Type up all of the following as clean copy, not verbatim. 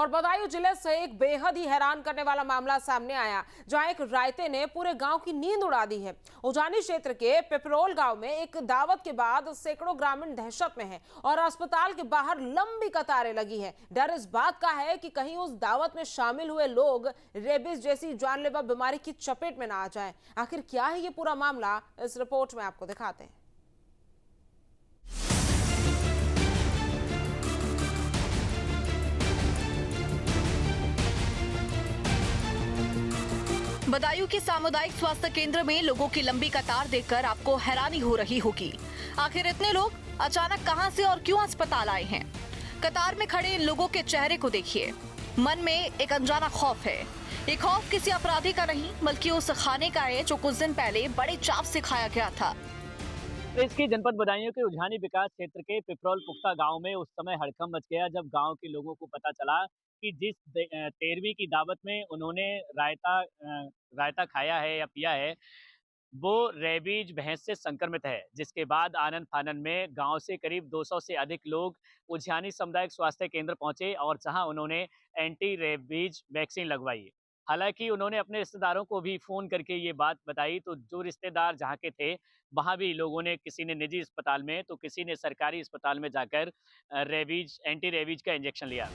और बदायूं जिले से एक बेहद ही हैरान करने वाला मामला सामने आया, जहां एक रायते ने पूरे गांव की नींद उड़ा दी है। उजानी क्षेत्र के पिपरोल गांव में एक दावत के बाद सैकड़ों ग्रामीण दहशत में हैं और अस्पताल के बाहर लंबी कतारें लगी हैं। डर इस बात का है कि कहीं उस दावत में शामिल हुए लोग रेबीज जैसी जानलेवा बीमारी की चपेट में ना आ जाएं। आखिर क्या है ये पूरा मामला, इस रिपोर्ट में आपको दिखाते हैं। बदायूं के सामुदायिक स्वास्थ्य केंद्र में लोगों की लंबी कतार देखकर आपको हैरानी हो रही होगी। आखिर इतने लोग अचानक कहां से और क्यों अस्पताल आए हैं? कतार में खड़े इन लोगों के चेहरे को देखिए। मन में एक अनजाना खौफ है। ये खौफ किसी अपराधी का नहीं, बल्कि उस खाने का है जो कुछ दिन पहले बड़े चाव से खाया गया था। इसकी जनपद बदायूं के उजानी विकास क्षेत्र के पिपरोल पुख्ता गांव में उस समय हड़कंप मच गया जब गांव के लोगों को पता चला कि जिस 13वीं की दावत में उन्होंने रायता खाया है या पिया है, वो रेबीज भैंस से संक्रमित है। जिसके बाद आनन फानन में गांव से करीब 200 से अधिक लोग उजानी सामुदायिक स्वास्थ्य केंद्र पहुंचे और जहां उन्होंने एंटी रेबीज वैक्सीन लगवाई। हालांकि उन्होंने अपने रिश्तेदारों को भी फ़ोन करके ये बात बताई, तो जो रिश्तेदार जहाँ के थे, वहाँ भी लोगों ने, किसी ने निजी अस्पताल में तो किसी ने सरकारी अस्पताल में जाकर एंटी रेबीज का इंजेक्शन लिया।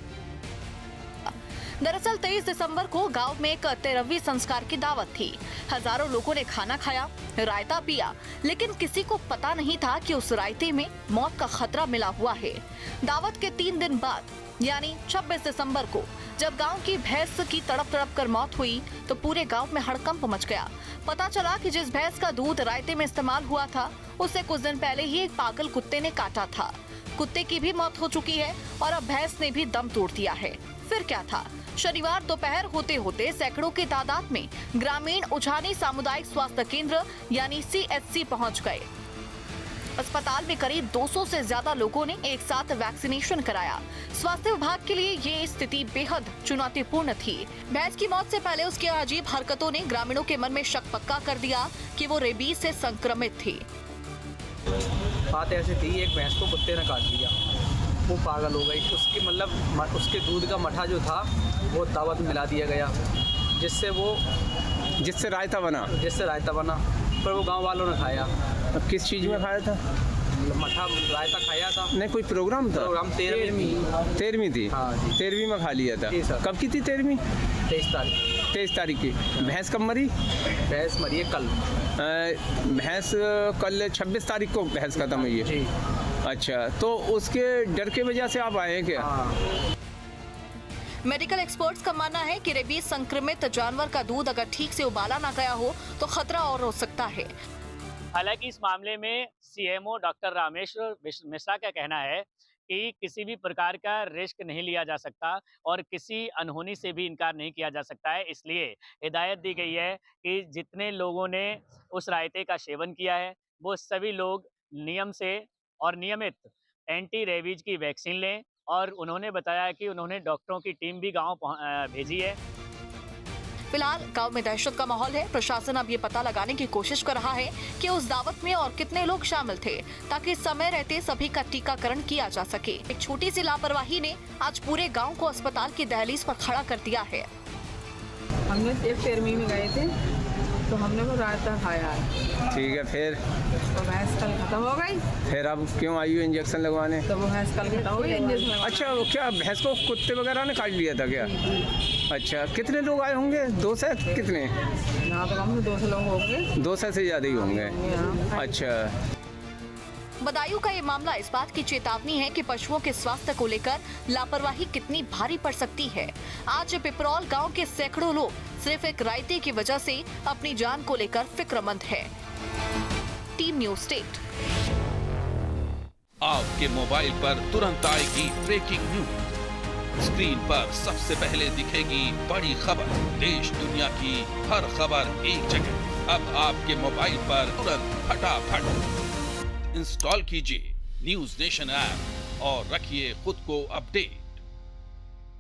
दरअसल 23 दिसंबर को गांव में एक 13वीं संस्कार की दावत थी। हजारों लोगों ने खाना खाया, रायता पिया, लेकिन किसी को पता नहीं था कि उस रायते में मौत का खतरा मिला हुआ है। दावत के 3 दिन बाद यानी 26 दिसंबर को जब गांव की भैंस की तड़प तड़प कर मौत हुई तो पूरे गांव में हड़कंप मच गया। पता चला कि जिस भैंस का दूध रायते में इस्तेमाल हुआ था, उसे कुछ दिन पहले ही एक पागल कुत्ते ने काटा था। कुत्ते की भी मौत हो चुकी है और अब भैंस ने भी दम तोड़ दिया है। फिर क्या था? शनिवार दोपहर होते होते सैकड़ों की तादाद में ग्रामीण उजानी सामुदायिक स्वास्थ्य केंद्र यानी CHC पहुंच गए। अस्पताल में करीब 200 से ज्यादा लोगों ने एक साथ वैक्सीनेशन कराया। स्वास्थ्य विभाग के लिए ये स्थिति बेहद चुनौतीपूर्ण थी। भैंस की मौत से पहले उसकी अजीब हरकतों ने ग्रामीणों के मन में शक पक्का कर दिया कि वो रेबीज से संक्रमित थी। बात ऐसी थी, एक भैंस को कुत्ते ने काट लिया, वो पागल हो गई। उसकी मतलब उसके दूध का मठा जो था वो दावत में मिला दिया गया, जिससे रायता बना, पर वो गांव वालों ने खाया। अब किस चीज़ में खाया था? मठा रायता खाया था। नहीं, कोई प्रोग्राम था? प्रोग्राम 13वीं थी। हाँ जी, 13वीं में खा लिया था। कब की थी 13वीं? 23 तारीख की। भैंस कब मरी? भैंस मरी है कल। भैंस कल 26 तारीख को भैंस खत्म हुई है। अच्छा, तो उसके डर के वजह से आप आए हैं क्या? हाँ। मेडिकल एक्सपर्ट्स का मानना है कि रेबीज संक्रमित जानवर का दूध अगर ठीक से उबाला ना गया हो तो खतरा और हो सकता है। हालांकि इस मामले में CMO डॉक्टर रामेश्वर मिश्रा का कहना है कि किसी भी प्रकार का रिस्क नहीं लिया जा सकता और किसी अनहोनी से भी इनकार नहीं किया जा सकता है। इसलिए हिदायत दी गई है कि जितने लोगों ने उस रायते का सेवन किया है, वो सभी लोग नियम से और नियमित एंटी रेबीज की वैक्सीन लें। और उन्होंने बताया कि उन्होंने डॉक्टरों की टीम भी गांव भेजी है। फिलहाल गांव में दहशत का माहौल है। प्रशासन अब ये पता लगाने की कोशिश कर रहा है कि उस दावत में और कितने लोग शामिल थे, ताकि समय रहते सभी का टीकाकरण किया जा सके। एक छोटी सी लापरवाही ने आज पूरे गांव को अस्पताल की दहलीज पर खड़ा कर दिया है। हमने 13वीं में गए थे तो हमने वो रायता खाया है। ठीक है, फिर तो भैंस कल खत्म हो गई। फिर अब क्यों आई हो इंजेक्शन लगवाने? तो वो भैंस कल खत्म हो गई इंजेक्शन। अच्छा, वो क्या भैंस को कुत्ते वगैरह ने काट लिया था क्या? अच्छा, कितने लोग आए होंगे? 200 कितने? यहाँ तो कम से 200 लोग होंगे। 200 से ज़्यादा ही होंगे। अच्छा। बदायूं का ये मामला इस बात की चेतावनी है कि पशुओं के स्वास्थ्य को लेकर लापरवाही कितनी भारी पड़ सकती है। आज पिपरोल गांव के सैकड़ों लोग सिर्फ एक रायते की वजह से अपनी जान को लेकर फिक्रमंद है। Team news state. आपके मोबाइल पर तुरंत आएगी ब्रेकिंग न्यूज। स्क्रीन पर सबसे पहले दिखेगी बड़ी खबर। देश दुनिया की हर खबर एक जगह। अब आपके मोबाइल पर तुरंत फटाफट इंस्टॉल कीजिए न्यूज़ नेशन ऐप और रखिए खुद को अपडेट।